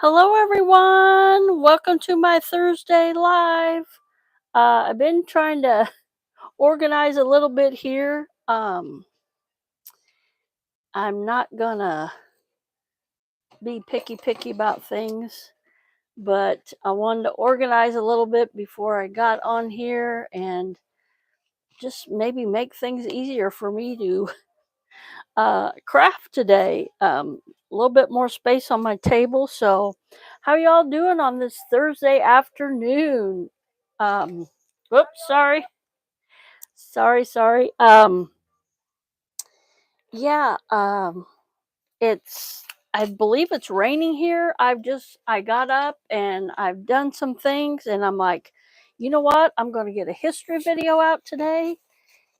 Hello, everyone. Welcome to my Thursday live. I've been trying to organize a little bit here. I'm not gonna be picky about things, but I wanted to organize a little bit before I got on here and just maybe make things easier for me to craft today. A little bit more space on my table. So, how y'all doing on this Thursday afternoon? Um, Whoops, sorry. Yeah. It's. I believe it's raining here. I got up and I've done some things, and I'm like, you know what? I'm going to get a history video out today,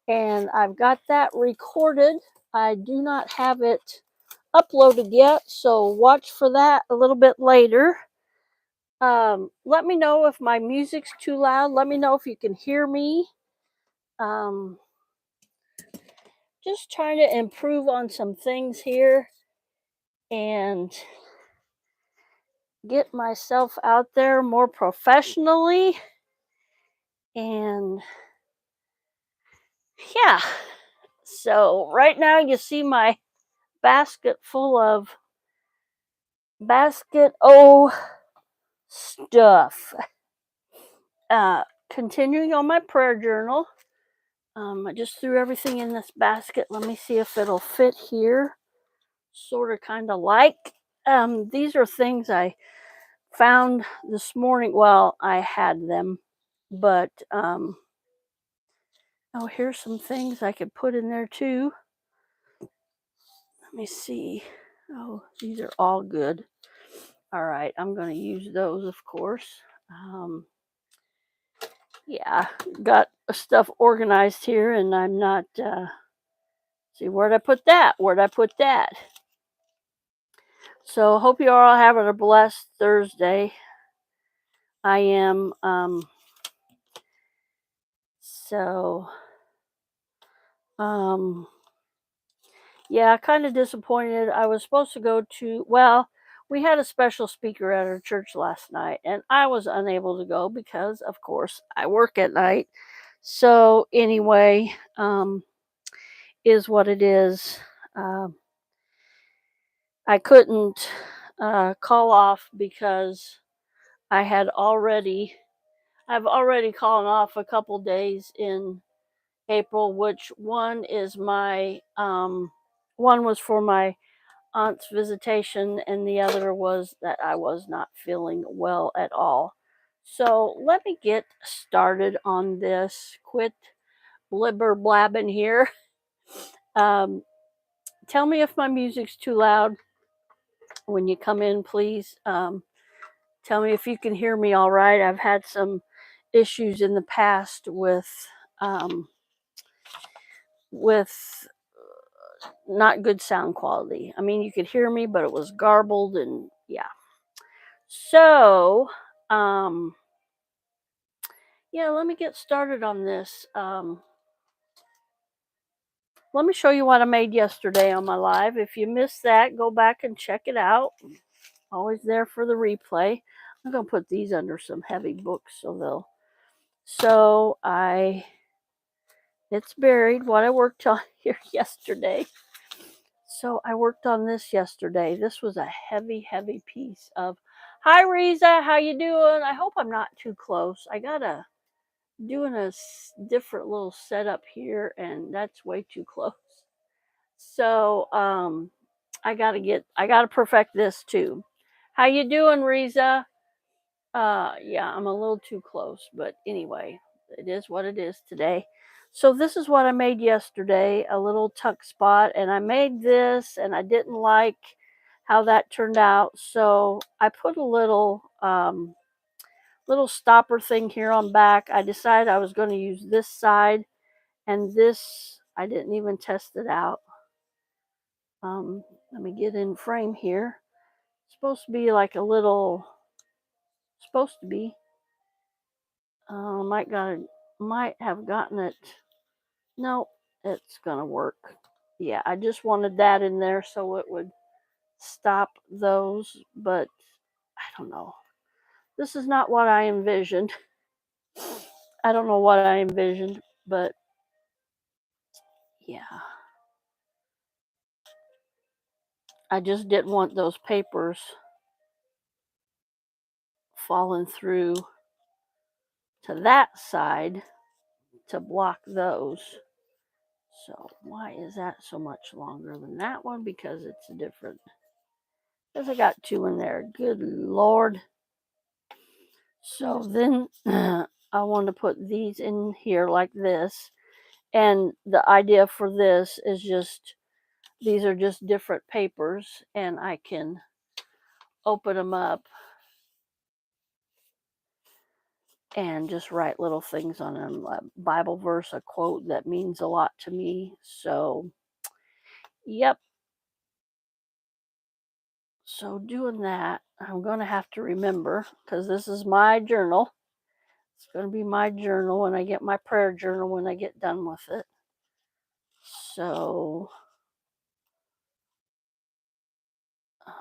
and I've got that recorded. I do not have it uploaded yet, so watch for that a little bit later. Let me know if my music's too loud. Let me know if you can hear me. Um, just trying to improve on some things here and get myself out there more professionally. And yeah, so right now you see my basket full of basket o stuff. Continuing on my prayer journal. I just threw everything in this basket. Let me see if it'll fit here. Sort of, kind of like. These are things I found this morning. Well, I had them, but oh, here's some things I could put in there too. Let me see. Oh, these are all good. All right, I'm going to use those, of course. Yeah, got stuff organized here, and I'm not. See, where'd I put that? So, hope you are all having a blessed Thursday. I am. So, um, yeah, kind of disappointed. I was supposed to go to. Well, we had a special speaker at our church last night, and I was unable to go because, of course, I work at night. So, anyway, is what it is. Um, I couldn't call off because I had already. I've already called off a couple days in April, which one was for my aunt's visitation, and the other was that I was not feeling well at all. So let me get started on this. Quit blibber blabbing here. Um, Tell me if my music's too loud when you come in, please. Tell me if you can hear me all right. I've had some issues in the past um, with not good sound quality. I mean, you could hear me, but it was garbled, and yeah. So, yeah, let me get started on this. Let me show you what I made yesterday on my live. If you missed that, go back and check it out. Always there for the replay. I'm gonna put these under some heavy books it's buried what I worked on here yesterday. So I worked on this yesterday. This was a heavy piece of. Hi, Riza, how you doing? I hope I'm not too close. I gotta doing a different little setup here, and that's way too close. So I gotta perfect this too. How you doing, Riza? Yeah, I'm a little too close, but anyway, it is what it is today. So this is what I made yesterday, a little tuck spot, and I made this, and I didn't like how that turned out, so I put a little stopper thing here on back. I decided I was going to use this side, and this I didn't even test it out. Let me get in frame here. It's supposed to be like a little. Supposed to be. Might have gotten it. No, it's gonna work. Yeah, I just wanted that in there so it would stop those, but I don't know. This is not what I envisioned. I don't know what I envisioned, but yeah. I just didn't want those papers falling through to that side to block those. So why is that so much longer than that one? Because it's different. Because I got two in there. Good Lord. So then I want to put these in here like this. And the idea for this is just, these are just different papers, and I can open them up and just write little things on them. A Bible verse, a quote that means a lot to me. So, yep. So doing that, I'm going to have to remember, because this is my journal. It's going to be my journal when I get my prayer journal when I get done with it. So,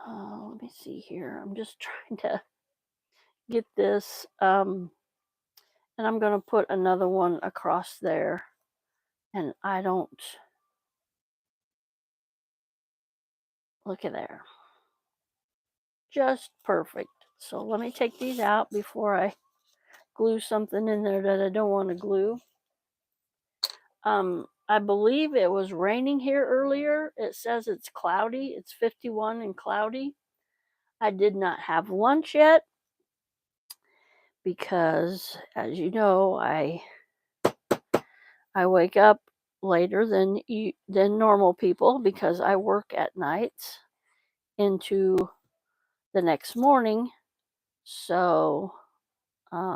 let me see here. I'm just trying to get this. And I'm going to put another one across there. And I don't, look at there. Just perfect. So let me take these out before I glue something in there that I don't want to glue. I believe it was raining here earlier. It says it's cloudy. It's 51 and cloudy. I did not have lunch yet because, as you know, I wake up later than normal people because I work at nights into the next morning. So, I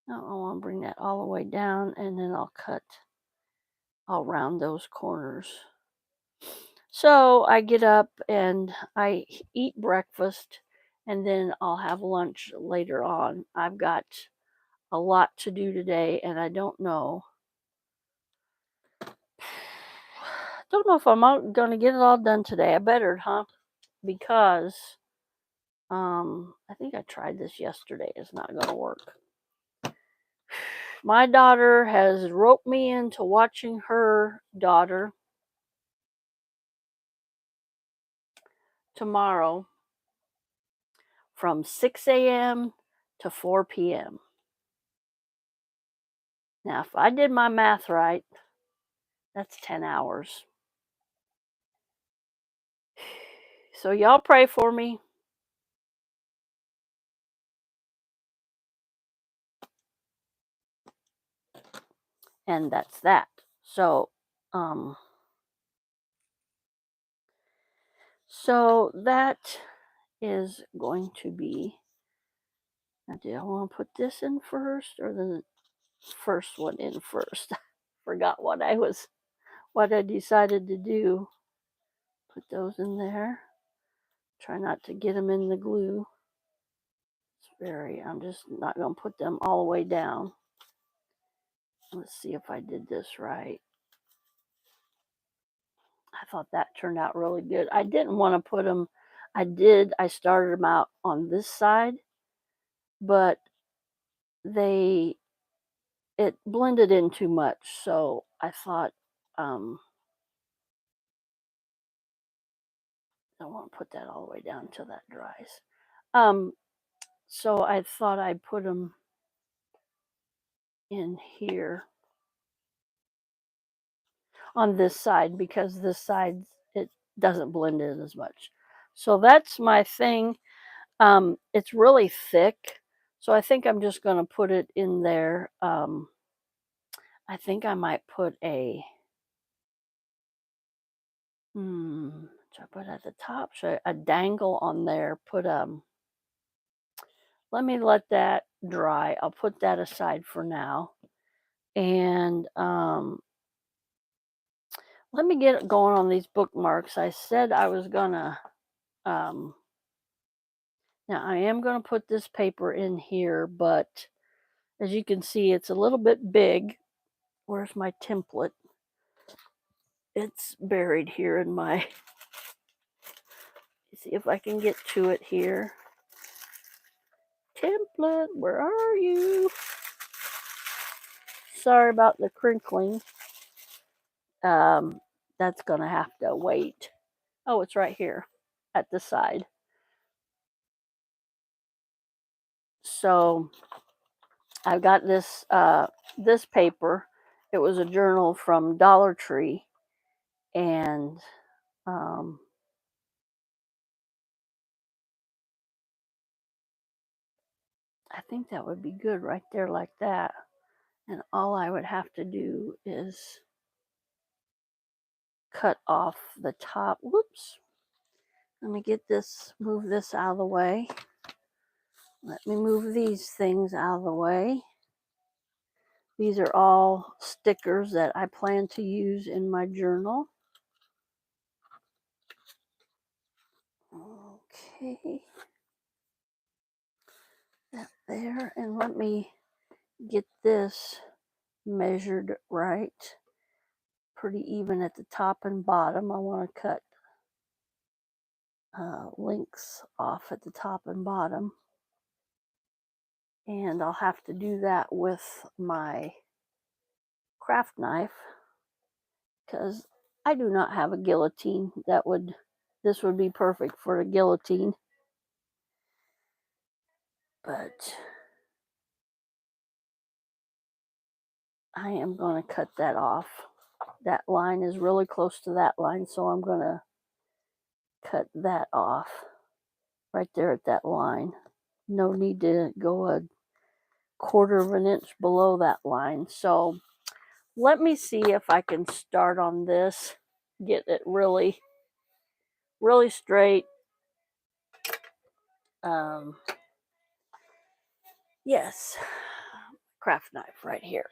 want to bring that all the way down, and then I'll round those corners. So I get up and I eat breakfast, and then I'll have lunch later on. I've got a lot to do today, and I don't know. Don't know if I'm going to get it all done today. I better, huh? Because I think I tried this yesterday. It's not going to work. My daughter has roped me into watching her daughter tomorrow from 6 a.m. to 4 p.m. Now, if I did my math right, that's 10 hours. So y'all pray for me. And that's that. So, so that is going to be, now do I want to put this in first or the first one in first? Forgot what I decided to do. Put those in there. Try not to get them in the glue. I'm just not going to put them all the way down. Let's see if I did this right. I thought that turned out really good. I didn't want to put them, I started them out on this side, but it blended in too much. So I thought, I don't want to put that all the way down until that dries. So I thought I'd put them in here on this side because this side, it doesn't blend in as much. So that's my thing. It's really thick, so I think I'm just going to put it in there. I think I might put should I put at the top? Should I dangle on there? Let me let that dry. I'll put that aside for now. And let me get it going on these bookmarks. I said I was gonna, now I am gonna put this paper in here, but as you can see, it's a little bit big. Where's my template? It's buried here in my, see if I can get to it here. Template, where are you? Sorry about the crinkling. That's going to have to wait. Oh, it's right here at the side. So I've got this this paper. It was a journal from Dollar Tree, and I think that would be good right there like that. And all I would have to do is cut off the top. Whoops. Let me get this, move this out of the way. Let me move these things out of the way. These are all stickers that I plan to use in my journal. Okay. That there. And let me get this measured right. Pretty even at the top and bottom. I want to cut links off at the top and bottom. And I'll have to do that with my craft knife because I do not have a guillotine this would be perfect for a guillotine. But I am going to cut that off. That line is really close to that line, so I'm going to cut that off right there at that line. No need to go a quarter of an inch below that line. So let me see if I can start on this, get it really, really straight. Yes, craft knife right here.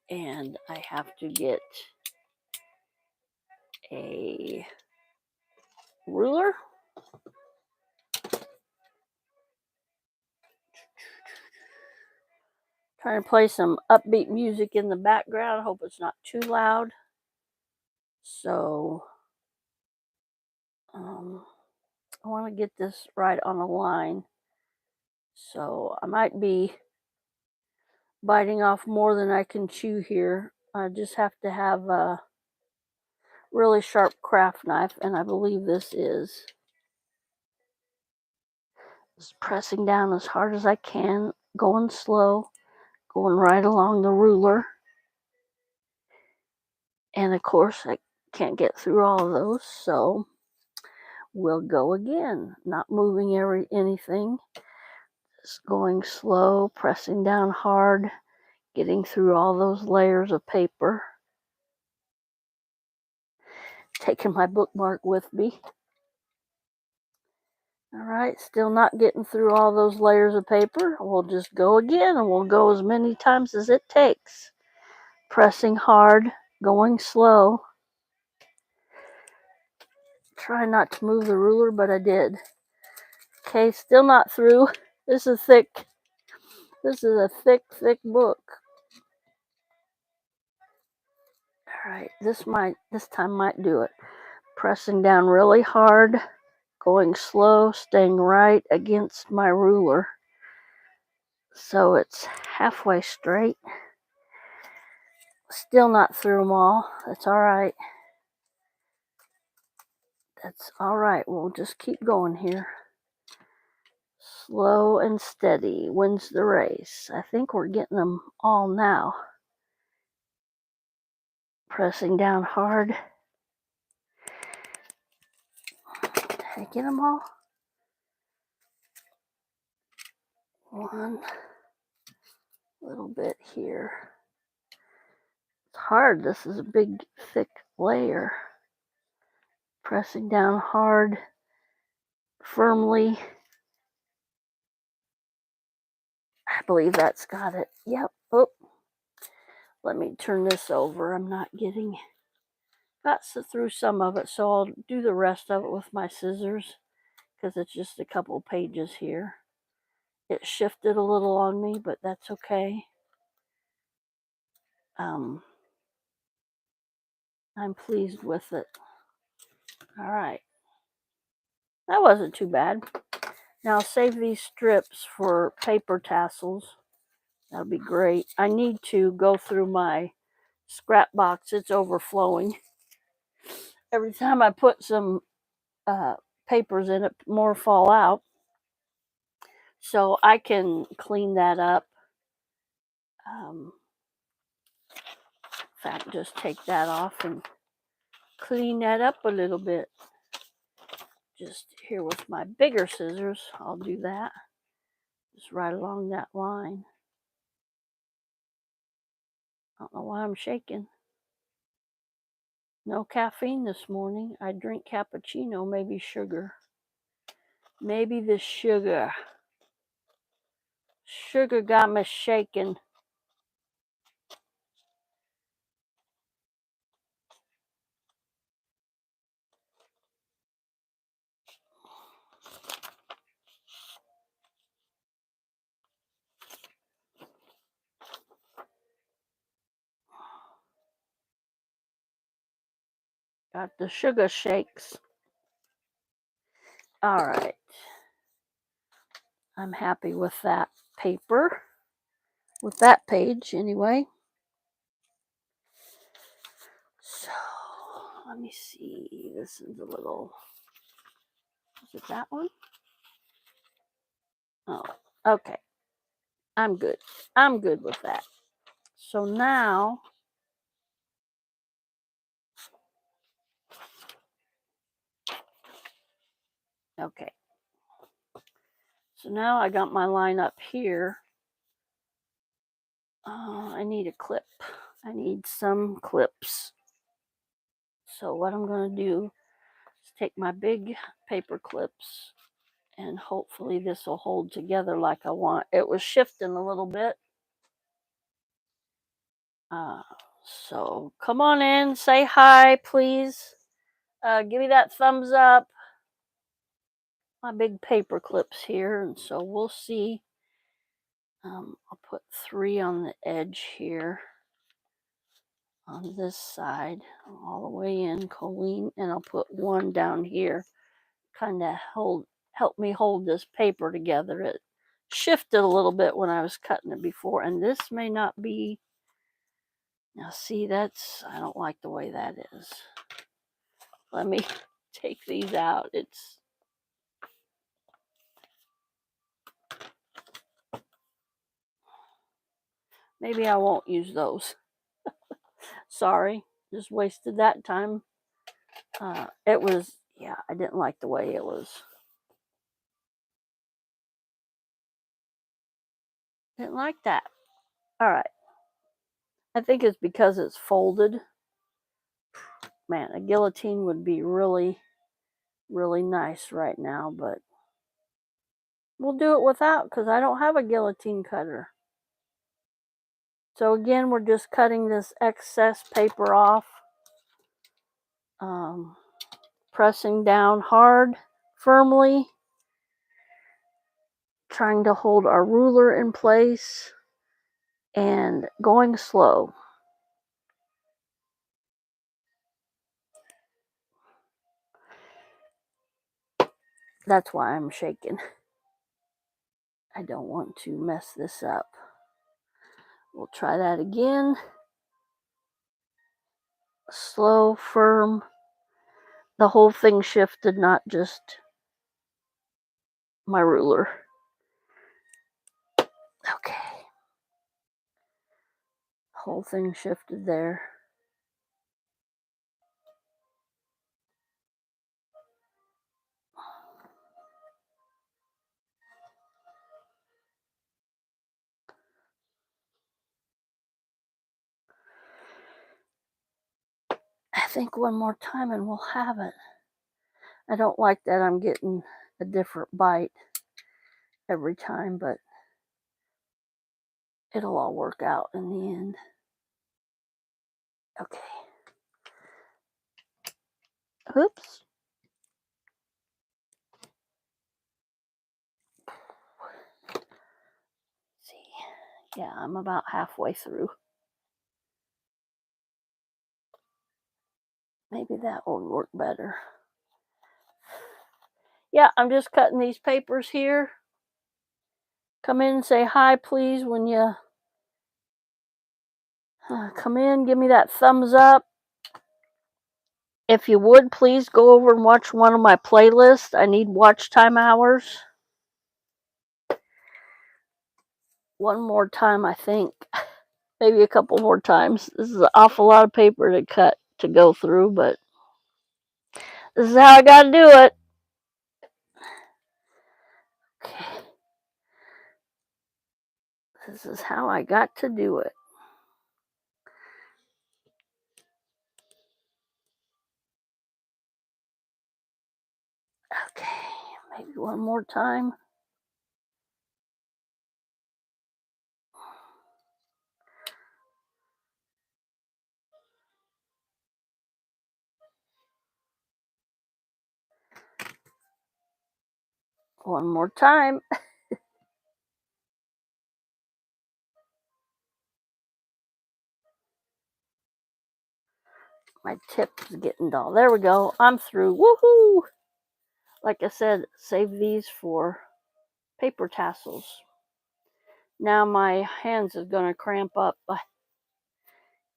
And I have to get a ruler. Trying to play some upbeat music in the background. I hope it's not too loud. So I want to get this right on a line. So I might be biting off more than I can chew here. I just have to have a really sharp craft knife, and I believe this is. Just pressing down as hard as I can, going slow, going right along the ruler. And of course, I can't get through all of those, so we'll go again. Not moving anything, just going slow, pressing down hard, getting through all those layers of paper. Taking my bookmark with me. All right, still not getting through all those layers of paper. We'll just go again, and we'll go as many times as it takes. Pressing hard, going slow. Try not to move the ruler, but I did. Okay, still not through. This is thick. This is a thick, thick book. All right, this time might do it. Pressing down really hard, going slow, staying right against my ruler. So it's halfway straight. Still not through them all. That's all right. That's all right. We'll just keep going here. Slow and steady wins the race. I think we're getting them all now. Pressing down hard. Did I get them all? One little bit here. It's hard. This is a big, thick layer. Pressing down hard, firmly. I believe that's got it. Yep. Oh, let me turn this over. I'm not getting. Got through some of it, so I'll do the rest of it with my scissors because it's just a couple pages here. It shifted a little on me, but that's okay. I'm pleased with it. All right. That wasn't too bad. Now save these strips for paper tassels. That'll be great. I need to go through my scrap box. It's overflowing. Every time I put some papers in it, more fall out. So I can clean that up. In fact, just take that off and clean that up a little bit. Just here with my bigger scissors, I'll do that. Just right along that line. I don't know why I'm shaking. No caffeine this morning. I drink cappuccino, maybe sugar. Maybe the sugar. Sugar got me shaking. Got the sugar shakes. All right. I'm happy with that paper. With that page, anyway. So, let me see. This is a little... Is it that one? Oh, okay. I'm good. I'm good with that. So now... Okay. So now I got my line up here. I need a clip. I need some clips. So what I'm going to do is take my big paper clips and hopefully this will hold together like I want. It was shifting a little bit. So come on in, say hi, please. Give me that thumbs up. My big paper clips here, and so we'll see. I'll put 3 on the edge here. On this side, all the way in, Colleen, and I'll put 1 down here. Kind of help me hold this paper together. It shifted a little bit when I was cutting it before, and this may not be. Now see, I don't like the way that is. Let me take these out. Maybe I won't use those. Sorry, just wasted that time. It was, yeah, I didn't like the way it was. Didn't like that. All right. I think it's because it's folded. Man, a guillotine would be really, really nice right now, but we'll do it without because I don't have a guillotine cutter. So again, we're just cutting this excess paper off. Pressing down hard, firmly. Trying to hold our ruler in place and going slow. That's why I'm shaking. I don't want to mess this up. We'll try that again. Slow, firm. The whole thing shifted, not just my ruler. Okay. Whole thing shifted there. I think one more time and we'll have it. I don't like that I'm getting a different bite every time, but it'll all work out in the end. Okay. Oops. See. Yeah, I'm about halfway through. Maybe that will work better. Yeah, I'm just cutting these papers here. Come in and say hi, please, when you come in. Give me that thumbs up. If you would, please go over and watch one of my playlists. I need watch time hours. One more time, I think. Maybe a couple more times. This is an awful lot of paper to cut to go through, but this is how I gotta do it. Okay. This is how I got to do it. Okay, maybe one more time. One more time. My tip is getting dull. There we go. I'm through. Woohoo! Like I said, save these for paper tassels. Now my hands is going to cramp up by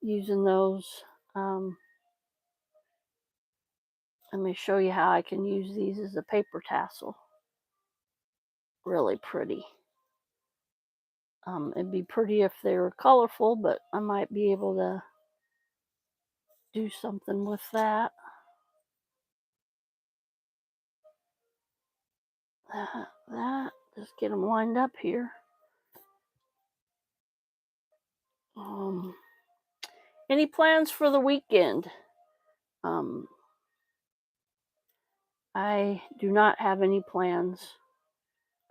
using those. Let me show you how I can use these as a paper tassel. Really pretty. It'd be pretty if they were colorful, but I might be able to do something with that. Just get them lined up here. Any plans for the weekend? I do not have any plans.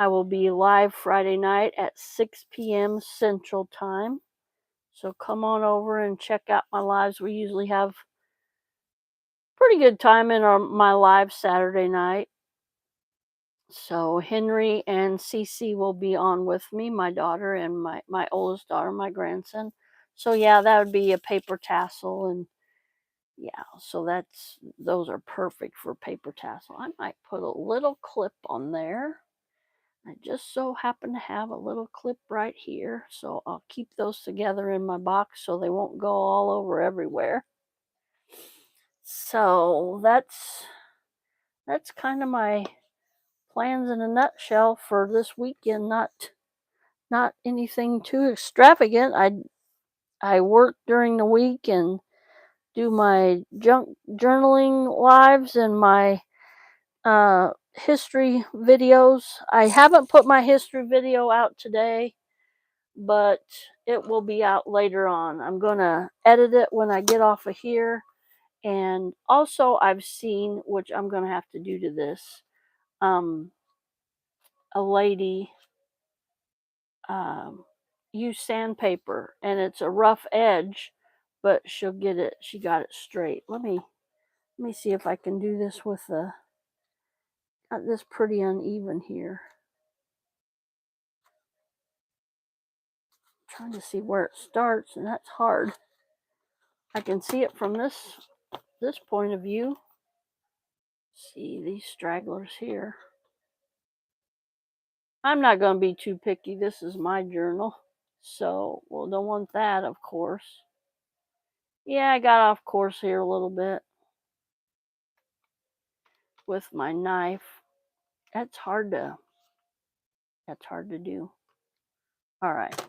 I will be live Friday night at 6 p.m. Central Time. So come on over and check out my lives. We usually have pretty good time in my live Saturday night. So Henry and Cece will be on with me, my daughter and my oldest daughter, my grandson. So yeah, that would be a paper tassel, and yeah, so those are perfect for paper tassel. I might put a little clip on there. I just so happen to have a little clip right here, so I'll keep those together in my box so they won't go all over everywhere. So that's kind of my plans in a nutshell for this weekend. Not anything too extravagant. I work during the week and do my junk journaling lives and my history videos. I haven't put my history video out today, but it will be out later on. I'm gonna edit it when I get off of here. And also I've seen, which I'm gonna have to do to this, a lady use sandpaper, and it's a rough edge, but she got it straight. Let me see if I can do this with got this pretty uneven here. I'm trying to see where it starts, and that's hard. I can see it from this point of view. See these stragglers here. I'm not going to be too picky. This is my journal. So, well, don't want that, of course. Yeah, I got off course here a little bit with my knife. That's hard to do. All right.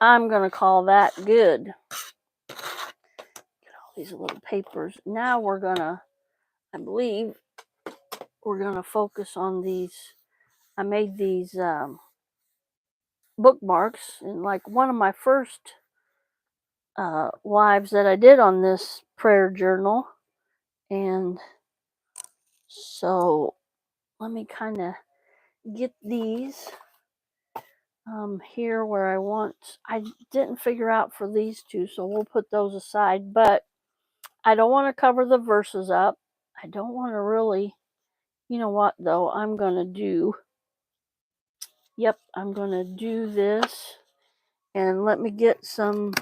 I'm going to call that good. Get all these little papers. Now we're going to, I believe, we're going to focus on these. I made these bookmarks in like one of my first lives that I did on this prayer journal. And so let me kind of get these here where I didn't figure out for these two, so we'll put those aside, but I don't want to cover the verses up. I don't want to really, you know what though, I'm going to do this, and let me get some,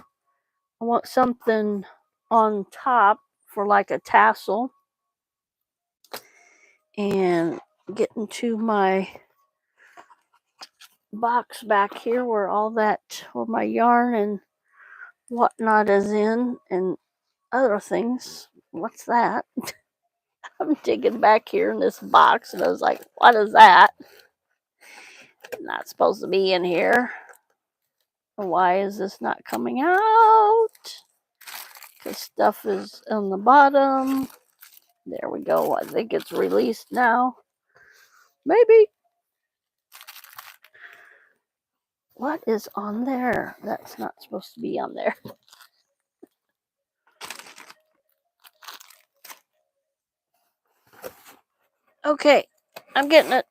I want something on top for like a tassel. And get into my box back here where my yarn and whatnot is in, and other things. What's that? I'm digging back here in this box, and I was like, what is that? Not supposed to be in here. Why is this not coming out? Because stuff is on the bottom. There we go. I think it's released now. Maybe. What is on there? That's not supposed to be on there. Okay, I'm getting it.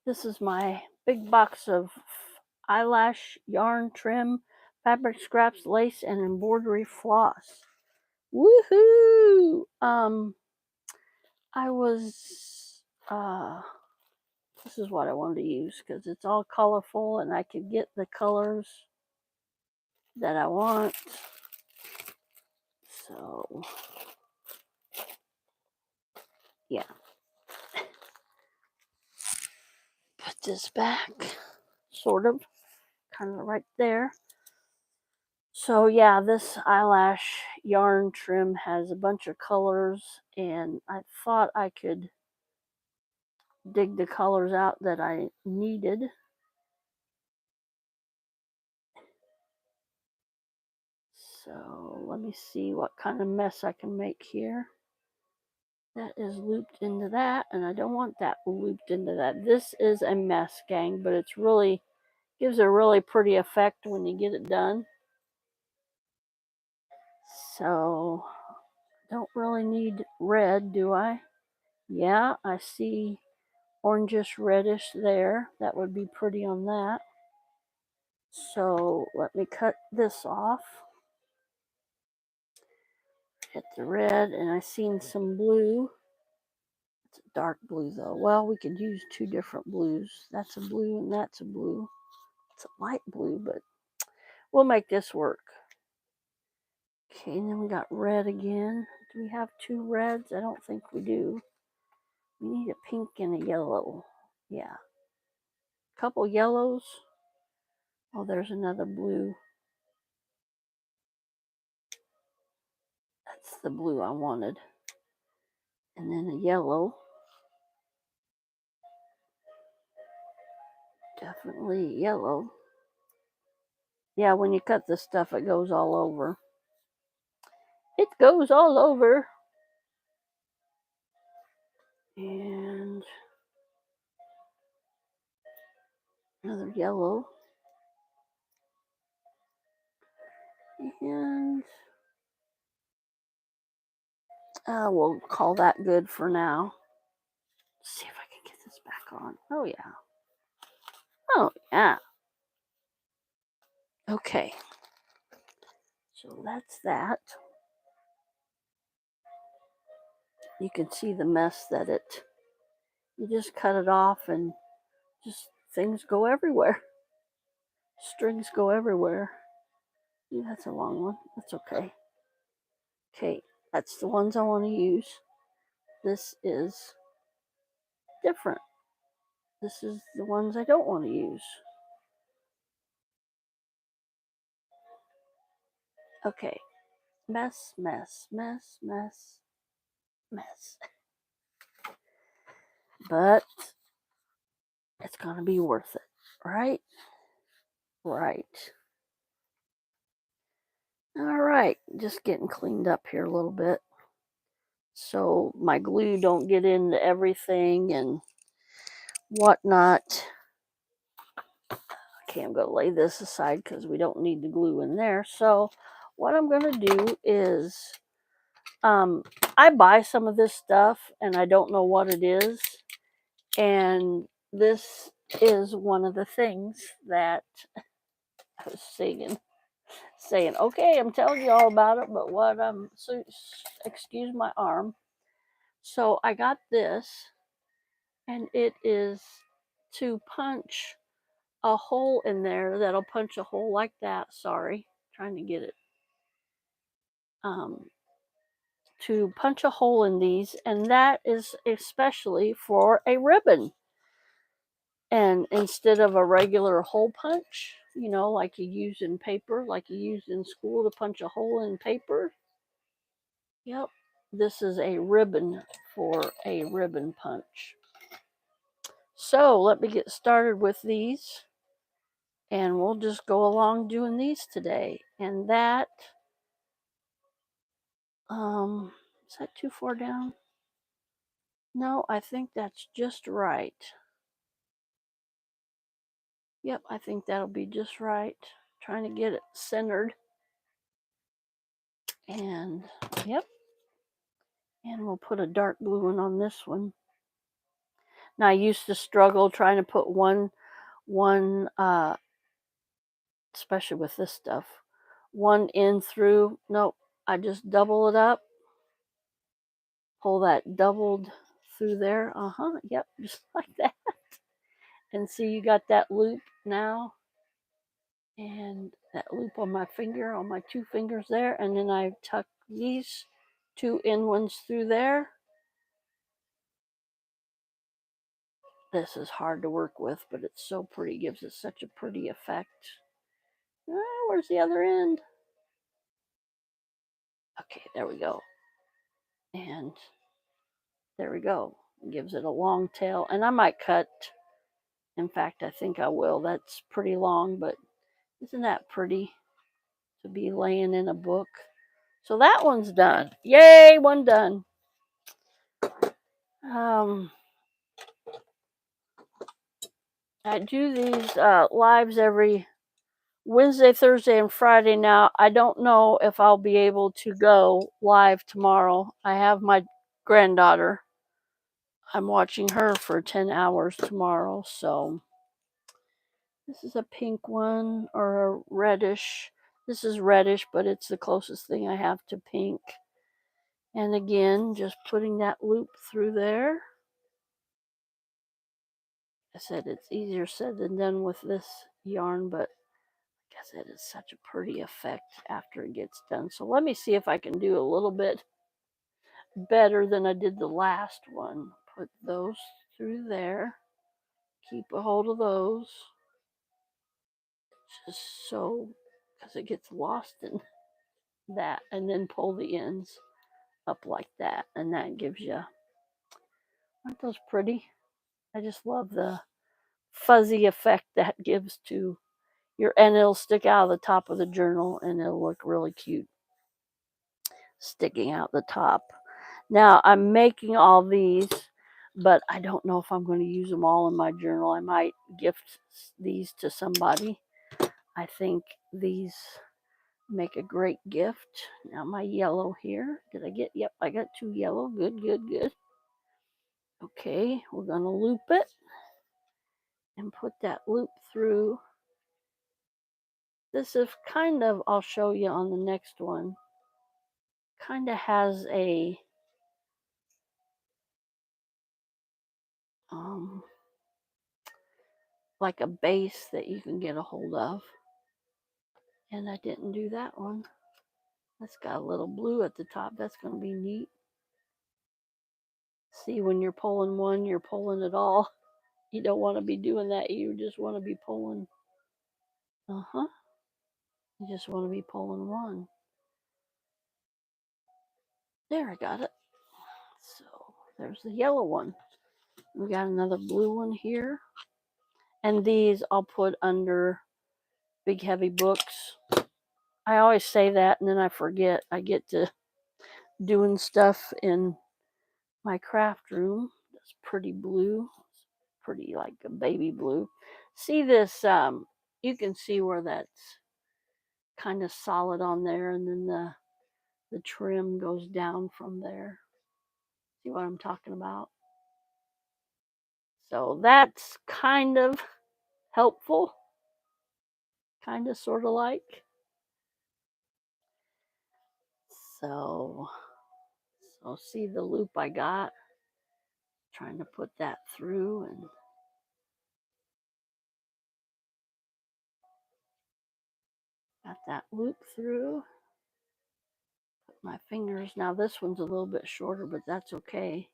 This is my big box of eyelash yarn trim, fabric scraps, lace, and embroidery floss. Woohoo! I was this is what I wanted to use because it's all colorful and I could get the colors that I want. So yeah. Put this back, sort of, kind of right there. So yeah, this eyelash yarn trim has a bunch of colors, and I thought I could dig the colors out that I needed. So let me see what kind of mess I can make here. That is looped into that, and I don't want that looped into that. This is a mess, gang, but it's really gives a really pretty effect when you get it done. So don't really need red, do I? Yeah, I see orangish reddish there. That would be pretty on that. So let me cut this off. Hit the red, and I seen some blue. It's a dark blue though. Well, we could use two different blues. That's a blue and that's a blue. It's a light blue, but we'll make this work. Okay, and then we got red again. Do we have two reds? I don't think we do. We need a pink and a yellow. Yeah. Couple yellows. Oh, there's another blue. That's the blue I wanted. And then a yellow. Definitely yellow. Yeah, when you cut this stuff, it goes all over. It goes all over. And another yellow. And we'll call that good for now. Let's see if I can get this back on. Oh, yeah. Oh, yeah. Okay. So that's that. You can see the mess that you just cut it off and just things go everywhere. Strings go everywhere. Yeah, that's a long one. That's okay. Okay, that's the ones I want to use. This is different. This is the ones I don't want to use. Okay. Mess, mess, mess, mess, mess. But it's going to be worth it, right? Right. All right, just getting cleaned up here a little bit. So my glue don't get into everything and whatnot. Okay, I'm going to lay this aside because we don't need the glue in there. So what I'm going to do is I buy some of this stuff and I don't know what it is. And this is one of the things that I was saying, okay, I'm telling you all about it, but so excuse my arm. So I got this, and it is to punch a hole in there that'll punch a hole like that. Sorry, trying to get it to punch a hole in these, and that is especially for a ribbon. And instead of a regular hole punch, you know, like you use in paper, like you use in school to punch a hole in paper. Yep, this is a ribbon for a ribbon punch. So let me get started with these, and we'll just go along doing these today. And that, is that too far down? No, I think that's just right. Yep, I think that'll be just right. Trying to get it centered. And yep. And we'll put a dark blue one on this one. Now I used to struggle trying to put one, especially with this stuff, one in through. Nope, I just double it up. Pull that doubled through there. Yep, just like that. And see, you got that loop now. And that loop on my finger, on my two fingers there. And then I tuck these two in ones through there. This is hard to work with, but it's so pretty. It gives it such a pretty effect. Where's the other end? Okay, there we go. And there we go. It gives it a long tail. And I might cut. In fact, I think I will. That's pretty long, but isn't that pretty to be laying in a book? So that one's done. Yay, one done. I do these lives every Wednesday, Thursday, and Friday. Now, I don't know if I'll be able to go live tomorrow. I have my granddaughter. I'm watching her for 10 hours tomorrow. So this is a pink one, or a reddish. This is reddish, but it's the closest thing I have to pink. And again, just putting that loop through there. I said it's easier said than done with this yarn, but like I said, it's such a pretty effect after it gets done. So let me see if I can do a little bit better than I did the last one. Put those through there. Keep a hold of those. Just so, because it gets lost in that. And then pull the ends up like that. And that gives you, aren't those pretty? I just love the fuzzy effect that gives to your, and it'll stick out of the top of the journal and it'll look really cute sticking out the top. Now I'm making all these, but I don't know if I'm going to use them all in my journal. I might gift these to somebody. I think these make a great gift. Now my yellow here, did I get, yep, I got two yellow. Good, good, good. Okay, we're going to loop it and put that loop through. This is kind of, I'll show you on the next one, kind of has a like a base that you can get a hold of. And I didn't do that one. That's got a little blue at the top. That's going to be neat. See, when you're pulling one, you're pulling it all. You don't want to be doing that. You just want to be pulling. You just want to be pulling one. There, I got it. So there's the yellow one. We got another blue one here. And these I'll put under big heavy books. I always say that and then I forget. I get to doing stuff in my craft room. That's pretty blue. It's pretty like a baby blue. See this, you can see where that's kind of solid on there, and then the trim goes down from there. See what I'm talking about? So that's kind of helpful. Kind of sort of like. So see the loop I got? Trying to put that through, and got that loop through. Put my fingers. Now this one's a little bit shorter, but that's okay.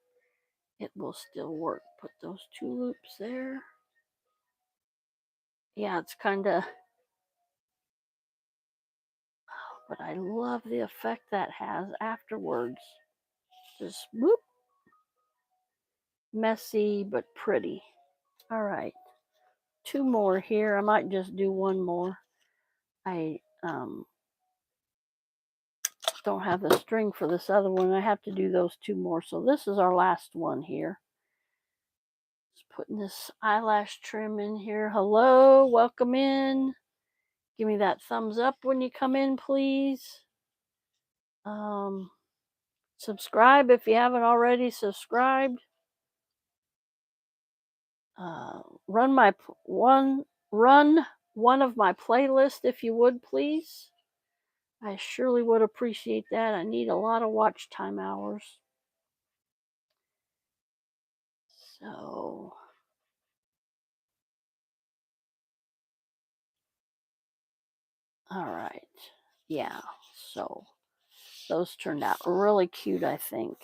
It will still work. Put those 2 loops there. Yeah, it's kind of, but I love the effect that has afterwards. Just whoop. Messy, but pretty. All right. 2 more here. I might just do 1 more. I don't have the string for this other one. I have to do those 2 more. So this is our last one here. Just putting this eyelash trim in here. Hello, welcome in. Give me that thumbs up when you come in, please. Subscribe if you haven't already subscribed. Run one of my playlists if you would, please. I surely would appreciate that. I need a lot of watch time hours. So, all right. Yeah, so those turned out really cute, I think.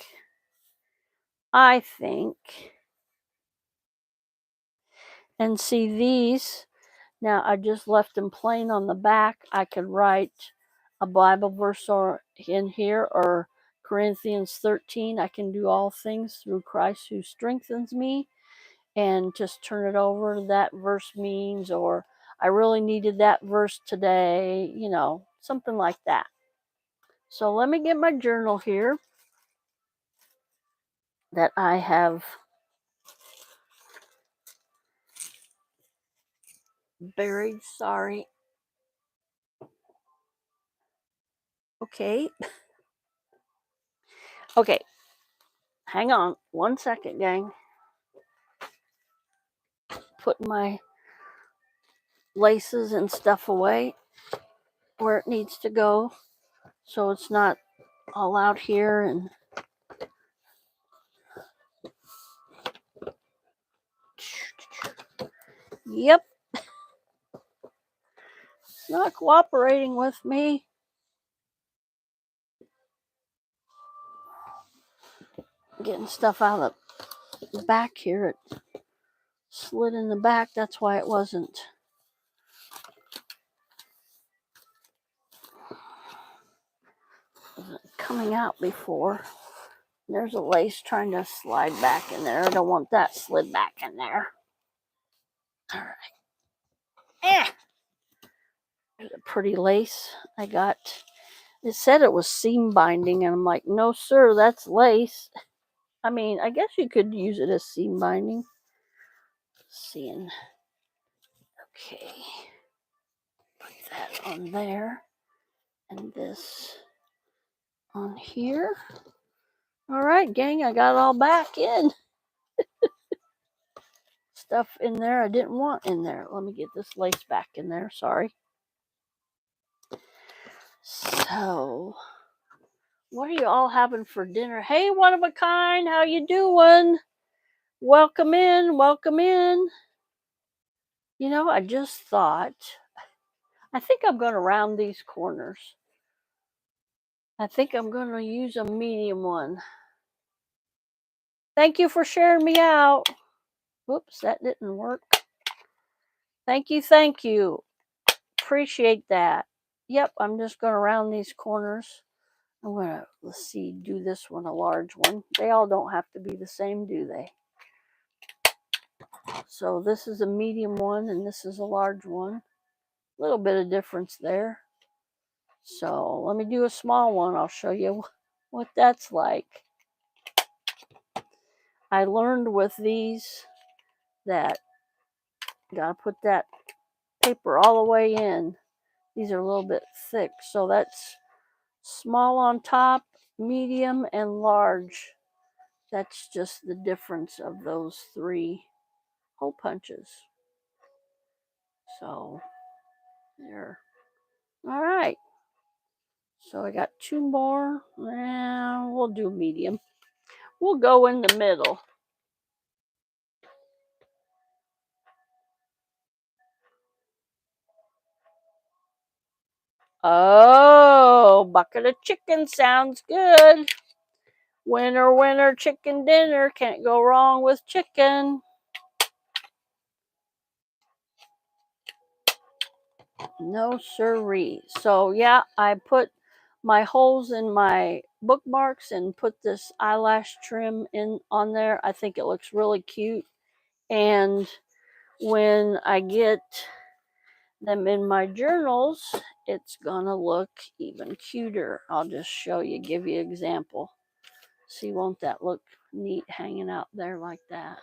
And see these, now I just left them plain on the back. I could write a Bible verse or in here, or Corinthians 13. I can do all things through Christ who strengthens me, and just turn it over. That verse means, or I really needed that verse today, you know, something like that. So let me get my journal here that I have buried. Sorry. Okay. Okay. Hang on 1 second, gang. Put my laces and stuff away where it needs to go, so it's not all out here. And yep, it's not cooperating with me. Getting stuff out of the back here. It slid in the back. That's why it wasn't coming out before. There's a lace trying to slide back in there. I don't want that slid back in there. All right. There's a pretty lace I got. It said it was seam binding, and I'm like, no, sir, that's lace. I mean, I guess you could use it as seam binding. Seeing. Okay. Put that on there. And this on here. All right, gang, I got it all back in. Stuff in there I didn't want in there. Let me get this lace back in there. Sorry. So, what are you all having for dinner? Hey, one of a kind, how you doing? Welcome in, welcome in. You know, I just thought, I think I'm going to round these corners. I think I'm going to use a medium one. Thank you for sharing me out. Whoops, that didn't work. Thank you, thank you. Appreciate that. Yep, I'm just going to round these corners. I'm going to, let's see, do this one a large one. They all don't have to be the same, do they? So this is a medium one, and this is a large one. A little bit of difference there. So let me do a small one. I'll show you what that's like. I learned with these that you got to put that paper all the way in. These are a little bit thick, so that's small on top, medium, and large. That's just the difference of those 3 hole punches. So there. All right. So I got 2 more. Well, we'll do medium. We'll go in the middle. Oh, bucket of chicken sounds good. Winner, winner, chicken dinner. Can't go wrong with chicken. No siree. So yeah, I put my holes in my bookmarks and put this eyelash trim in on there. I think it looks really cute. And when I get them in my journals, it's gonna look even cuter. I'll just show you, give you an example. See, won't that look neat hanging out there like that?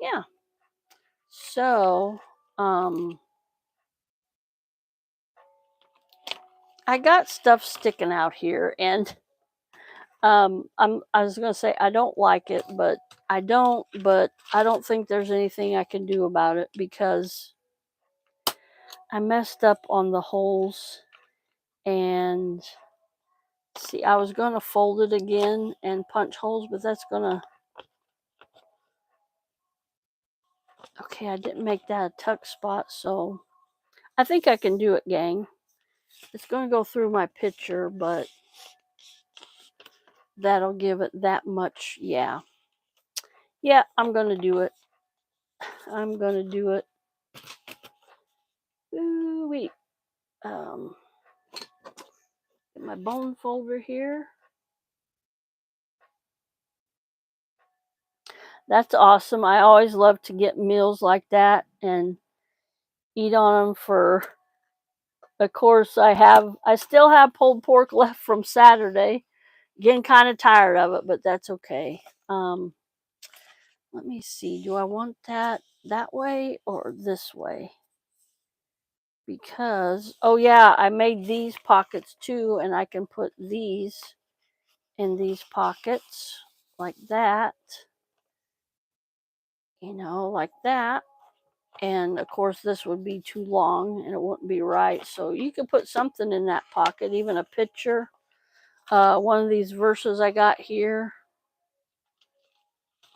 Yeah. So, I got stuff sticking out here, and I was gonna say I don't like it, but I don't think there's anything I can do about it because I messed up on the holes. And see, I was gonna fold it again and punch holes, but that's gonna, okay, I didn't make that a tuck spot, so I think I can do it, gang. It's gonna go through my picture, but that'll give it that much. Yeah, I'm gonna do it. I'm gonna do it. Ooh, wait. Get my bone folder here. That's awesome. I always love to get meals like that and eat on them for, of course, I still have pulled pork left from Saturday. Getting kind of tired of it, but that's okay. Let me see. Do I want that way or this way? Because, oh yeah, I made these pockets too, and I can put these in these pockets like that. You know, like that. And of course, this would be too long and it wouldn't be right. So you could put something in that pocket, even a picture. One of these verses I got here.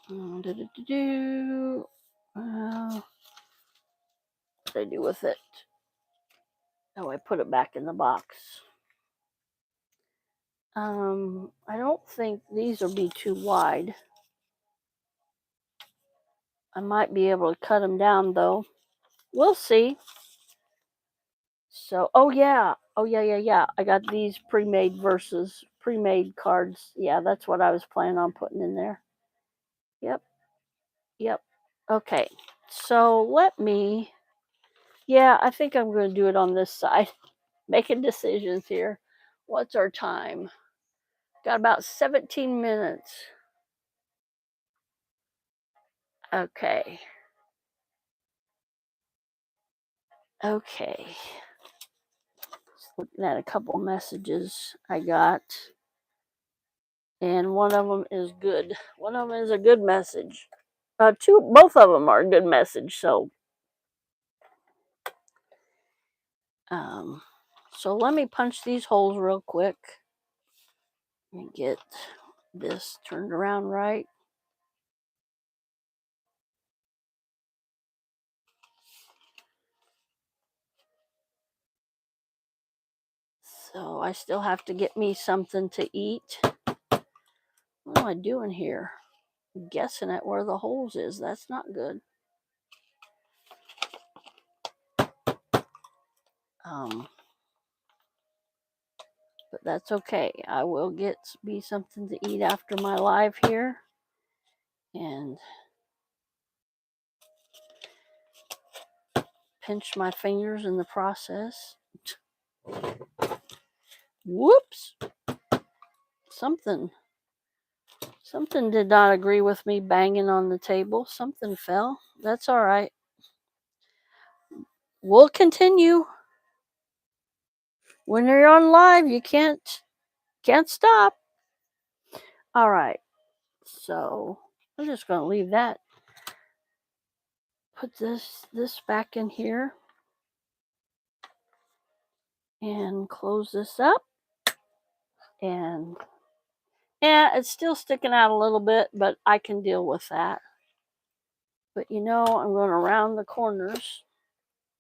What did I do with it? Oh, I put it back in the box. I don't think these will be too wide. I might be able to cut them down though. We'll see. So, oh yeah. I got these pre-made verses, pre-made cards. Yeah, that's what I was planning on putting in there. Yep. Okay. So let me, yeah, I think I'm going to do it on this side. Making decisions here. What's our time? Got about 17 minutes. Okay. Just looking at a couple messages I got. And one of them is good. One of them is a good message. Both of them are a good message. So, so let me punch these holes real quick and get this turned around right. So I still have to get me something to eat. What am I doing here? I'm guessing at where the holes is. That's not good. But that's okay. I will get me something to eat after my live here. And pinch my fingers in the process. Whoops. Something did not agree with me banging on the table. Something fell. That's all right. We'll continue. When you're on live, you can't stop. All right. So I'm just going to leave that. Put this back in here. And close this up. And yeah, it's still sticking out a little bit, but I can deal with that. But I'm going to round the corners.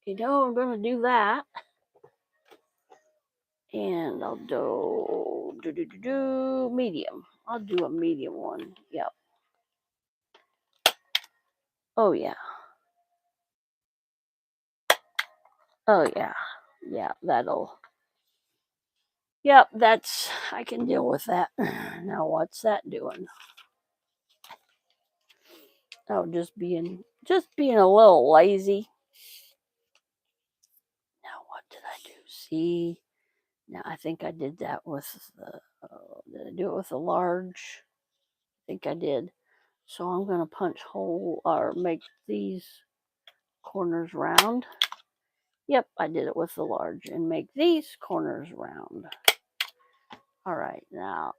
I'm going to do that. And I'll do medium. I'll do a medium one. Yep. Oh yeah. Oh yeah. Yeah, that'll. Yep, I can deal with that. Now what's that doing? Oh, just being a little lazy. Now what did I do? See? Now I think I did that with the did I do it with a large? I think I did. So I'm going to punch hole or make these corners round. Yep, I did it with the large and make these corners round. All right, now,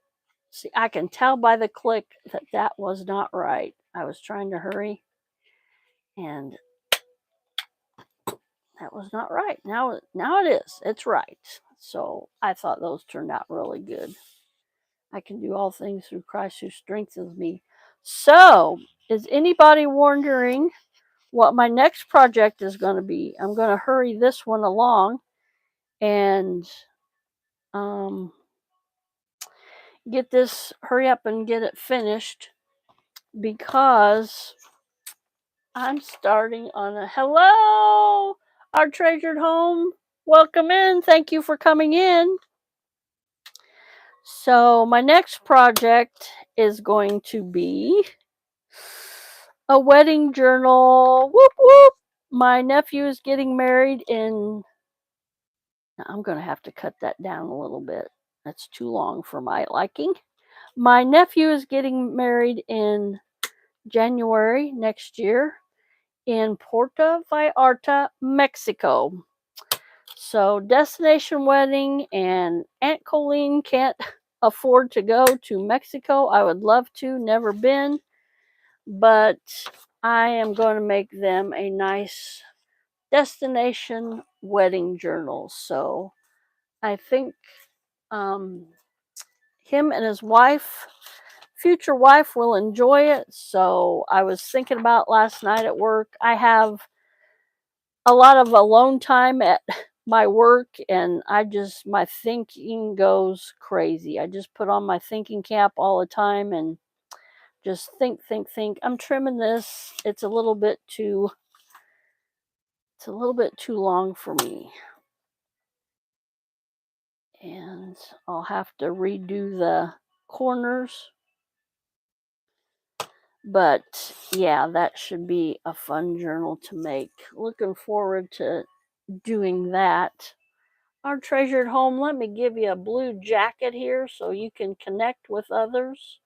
see, I can tell by the click that that was not right. I was trying to hurry and that was not right. Now it is. It's right. So I thought those turned out really good. I can do all things through Christ who strengthens me. So, is anybody wondering what my next project is going to be? I'm going to hurry this one along and hurry up and get it finished because I'm starting on hello, our treasured home. Welcome in. Thank you for coming in. So my next project is going to be a wedding journal. Whoop whoop. My nephew is getting married in. I'm going to have to cut that down a little bit. That's too long for my liking. My nephew is getting married in January next year in Puerto Vallarta, Mexico. So, destination wedding, and Aunt Colleen can't afford to go to Mexico. I would love to, never been, but I am going to make them a nice destination wedding journal. So, I think him and his future wife, will enjoy it. So, I was thinking about last night at work. I have a lot of alone time at my work, and my thinking goes crazy. I just put on my thinking cap all the time and just think. I'm trimming this. It's a little bit too long for me. And I'll have to redo the corners. But yeah, that should be a fun journal to make. Looking forward to doing that. Our treasured home, let me give you a blue jacket here so you can connect with others.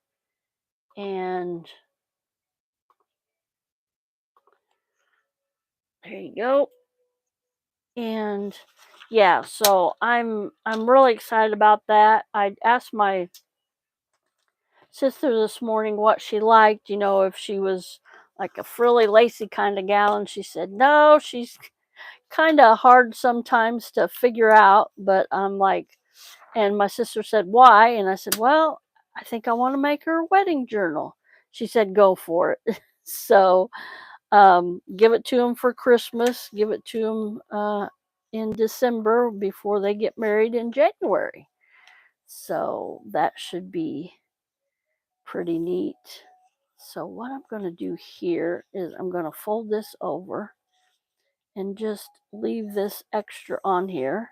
And there you go. And yeah, so I'm really excited about that. I asked my sister this morning what she liked, if she was like a frilly, lacy kind of gal, and she said no, she's kind of hard sometimes to figure out, but I'm like, and my sister said, why? And I said, well, I think I want to make her a wedding journal. She said, go for it. So give it to them for Christmas, give it to them in December before they get married in January. So that should be pretty neat. So what I'm going to do here is I'm going to fold this over and just leave this extra on here.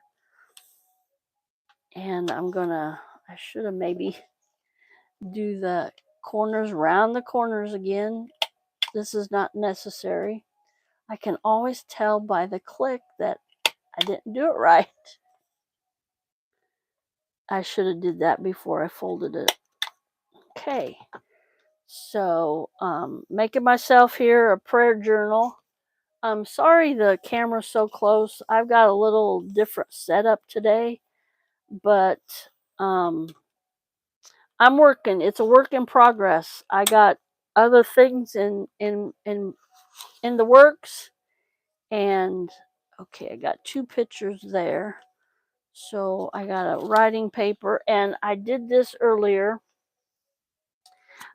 And I should have maybe do the corners, round the corners again. This is not necessary. I can always tell by the click that I didn't do it right. I should have did that before I folded it. Okay. So, making myself here a prayer journal. I'm sorry the camera's so close. I've got a little different setup today, but I'm working. It's a work in progress. I got other things in the works, and okay, I got 2 pictures there. So I got a writing paper, and I did this earlier.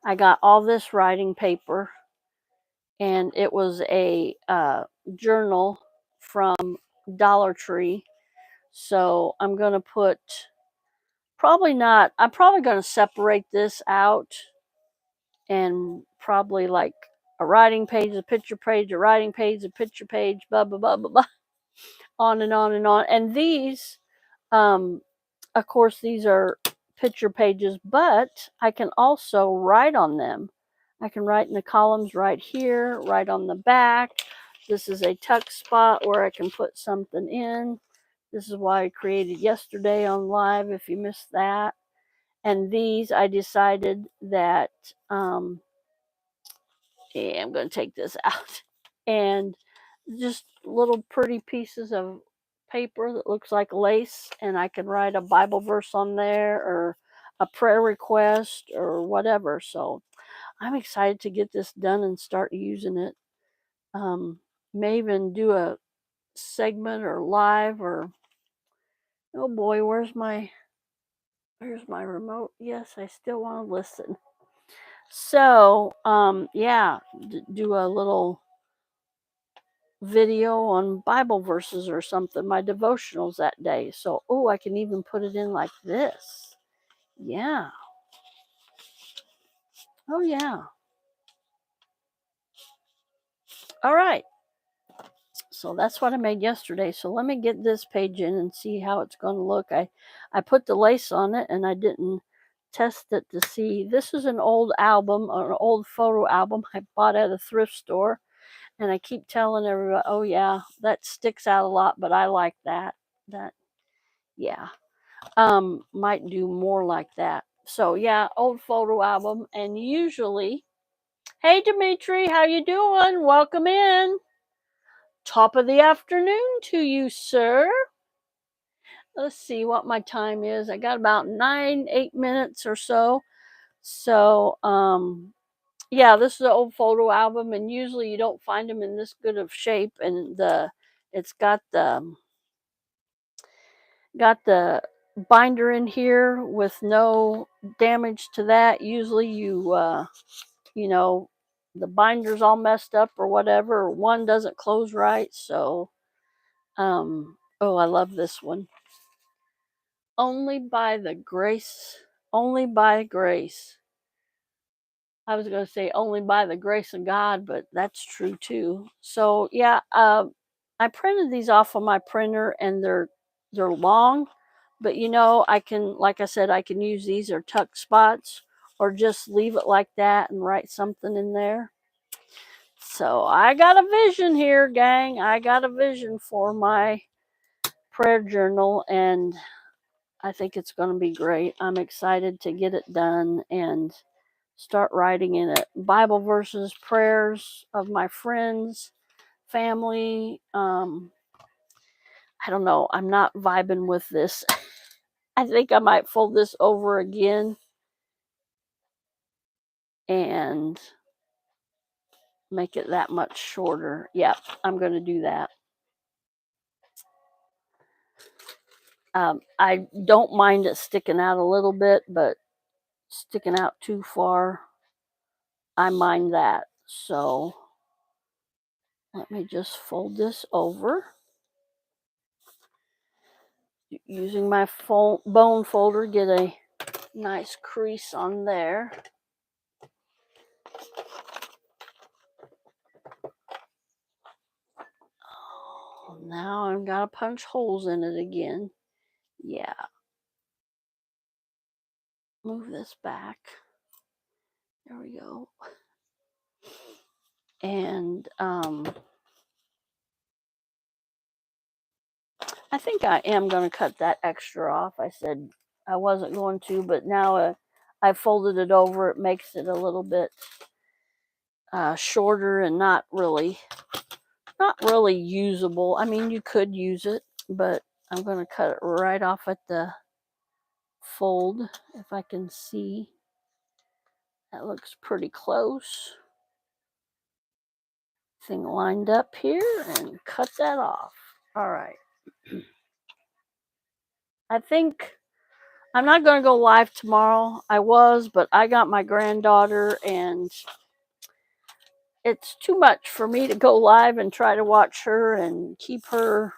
I got all this writing paper, and it was a journal from Dollar Tree. So I'm going to put, I'm probably going to separate this out and probably like a writing page, a picture page, a writing page, a picture page, blah, blah, blah, blah, blah, on and on and on. And these, of course, these are picture pages, but I can also write on them. I can write in the columns right here, right on the back. This is a tuck spot where I can put something in. This is why I created yesterday on live, if you missed that. And these, I decided that, yeah, I'm going to take this out. And just little pretty pieces of paper that looks like lace, and I can write a Bible verse on there or a prayer request or whatever. So I'm excited to get this done and start using it. May even do a segment or live or, oh boy, where's my remote? Yes, I still want to listen. So yeah, do a little video on Bible verses or something, my devotionals that day. So, oh, I can even put it in like this. Yeah. Oh, yeah. All right. So that's what I made yesterday. So let me get this page in and see how it's going to look. I put the lace on it and I didn't test it to see. This is an old album, an old photo album I bought at a thrift store. And I keep telling everybody, oh, yeah, that sticks out a lot, but I like that. Yeah. Might do more like that. So yeah, old photo album. And usually, hey Dimitri, how you doing? Welcome in. Top of the afternoon to you, sir. Let's see what my time is. I got about 8 minutes or so. So yeah, this is an old photo album, and usually you don't find them in this good of shape. And it's got the binder in here with no damage to that. Usually you know, the binder's all messed up or whatever, or one doesn't close right. So oh, I love this one. Only by grace. I was going to say only by the grace of God, but that's true too. So yeah, I printed these off on my printer, and they're long, but you know, I can, like I said, I can use these or tuck spots, or just leave it like that and write something in there. So I got a vision here, gang. I got a vision for my prayer journal, and I think it's going to be great. I'm excited to get it done and start writing in it. Bible verses, prayers of my friends, family. I don't know. I'm not vibing with this. I think I might fold this over again and make it that much shorter. Yep, I'm going to do that. I don't mind it sticking out a little bit, but sticking out too far, I mind that. So let me just fold this over. Using my bone folder, get a nice crease on there. Oh, now I've got to punch holes in it again. Yeah. Move this back. There we go. And I think I am going to cut that extra off. I said I wasn't going to, but now I folded it over. It makes it a little bit shorter and not really usable. I mean, you could use it, but I'm going to cut it right off at the fold, if I can see. That looks pretty close. Thing lined up here, and cut that off. All right. I think I'm not going to go live tomorrow. I was, but I got my granddaughter, and it's too much for me to go live and try to watch her and keep her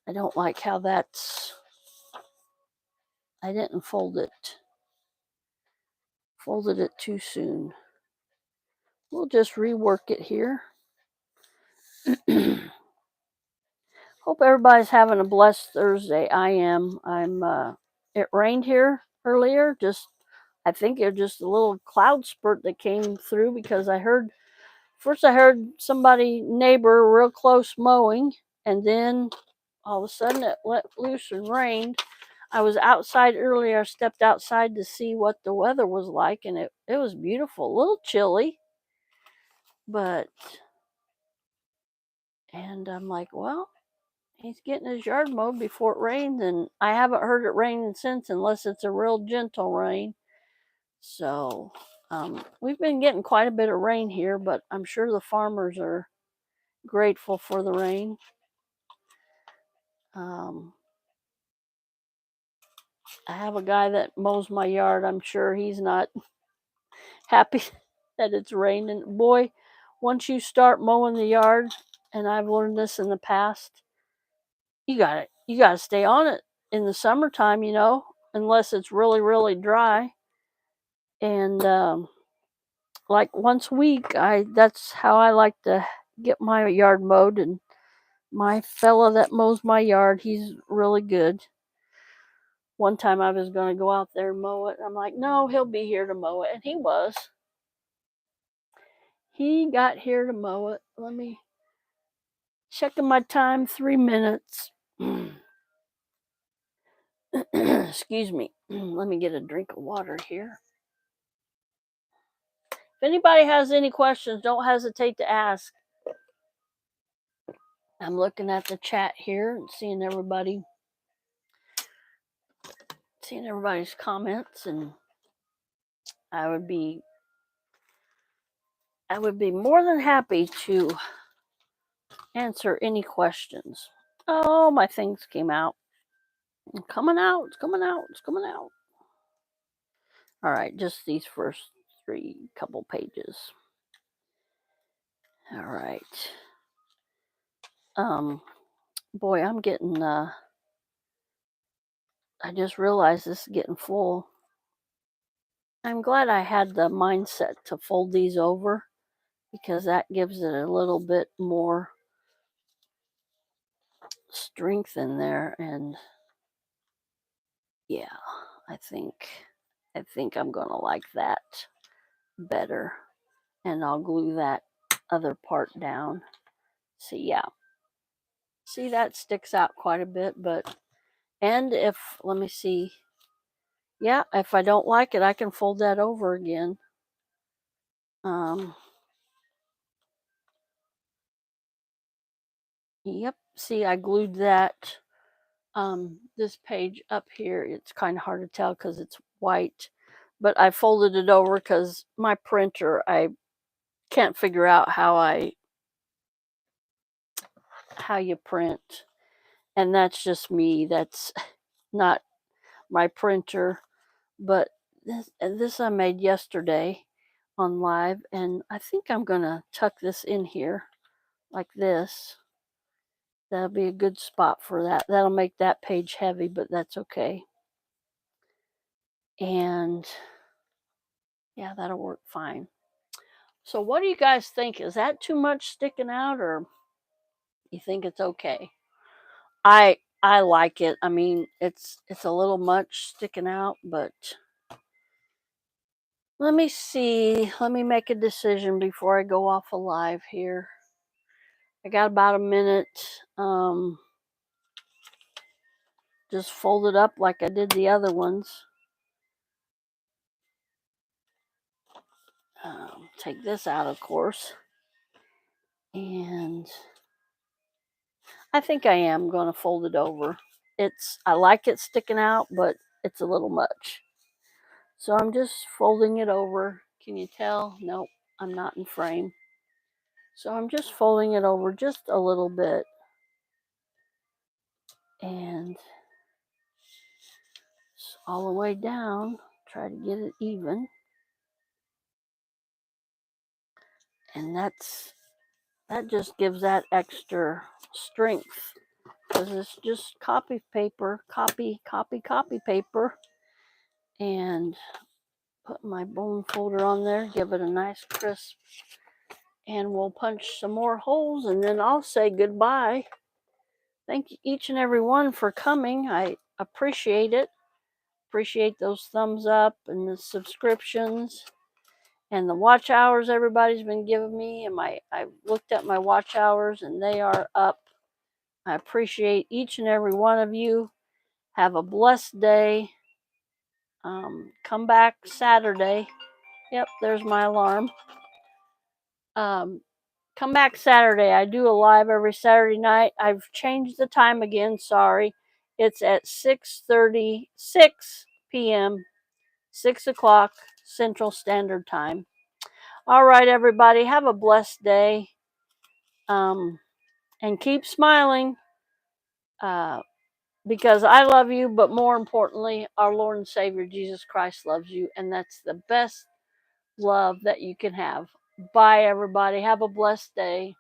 I don't like how that's, I didn't folded it too soon. We'll just rework it here. Hope everybody's having a blessed Thursday. I am. It rained here earlier. I think it was just a little cloud spurt that came through because I heard somebody neighbor real close mowing, and then all of a sudden it let loose and rained. I was outside earlier. I stepped outside to see what the weather was like, and it was beautiful. A little chilly, but, and I'm like, well, he's getting his yard mowed before it rains, and I haven't heard it raining since, unless it's a real gentle rain. So we've been getting quite a bit of rain here, but I'm sure the farmers are grateful for the rain. I have a guy that mows my yard. I'm sure he's not happy that it's raining. Boy, once you start mowing the yard, and I've learned this in the past, you gotta stay on it in the summertime, unless it's really, really dry. And like once a week, that's how I like to get my yard mowed. And my fella that mows my yard, he's really good. One time I was going to go out there and mow it. I'm like, no, he'll be here to mow it. And he was. He got here to mow it. Let me checking my time, 3 minutes. Excuse me. Let me get a drink of water here. If anybody has any questions, don't hesitate to ask. I'm looking at the chat here and seeing everybody's comments, and I would be more than happy to answer any questions. Oh, my things came out. It's coming out. All right, just these first 3 couple pages. All right. Boy, I'm getting I just realized this is getting full. I'm glad I had the mindset to fold these over, because that gives it a little bit more strength in there. And yeah, I think I'm going to like that better. And I'll glue that other part down. See, that sticks out quite a bit. But, and let me see. Yeah, if I don't like it, I can fold that over again. Yep. See, I glued that, this page up here. It's kind of hard to tell because it's white, but I folded it over because my printer, I can't figure out how you print. And that's just me. That's not my printer. But this I made yesterday on live, and I think I'm going to tuck this in here like this. That'll be a good spot for that. That'll make that page heavy, but that's okay. And yeah, that'll work fine. So what do you guys think? Is that too much sticking out, or you think it's okay? I like it. I mean, it's a little much sticking out, but let me see. Let me make a decision before I go off alive here. I got about a minute. Just fold it up like I did the other ones. Take this out, of course. And I think I am going to fold it over. I like it sticking out, but it's a little much. So I'm just folding it over. Can you tell? Nope, I'm not in frame. So I'm just folding it over just a little bit. And all the way down, try to get it even. And that just gives that extra strength because it's just copy paper, copy paper. And put my bone folder on there, give it a nice crisp, and we'll punch some more holes, and then I'll say goodbye. Thank you each and every one for coming. I appreciate it. Appreciate those thumbs up and the subscriptions and the watch hours everybody's been giving me. And I looked at my watch hours and they are up. I appreciate each and every one of you. Have a blessed day. Come back Saturday. Yep, there's my alarm. Come back Saturday. I do a live every Saturday night. I've changed the time again. Sorry. It's at 6:36 p.m., 6 o'clock Central Standard Time. All right, everybody. Have a blessed day. And keep smiling because I love you, but more importantly, our Lord and Savior Jesus Christ loves you, and that's the best love that you can have. Bye, everybody. Have a blessed day.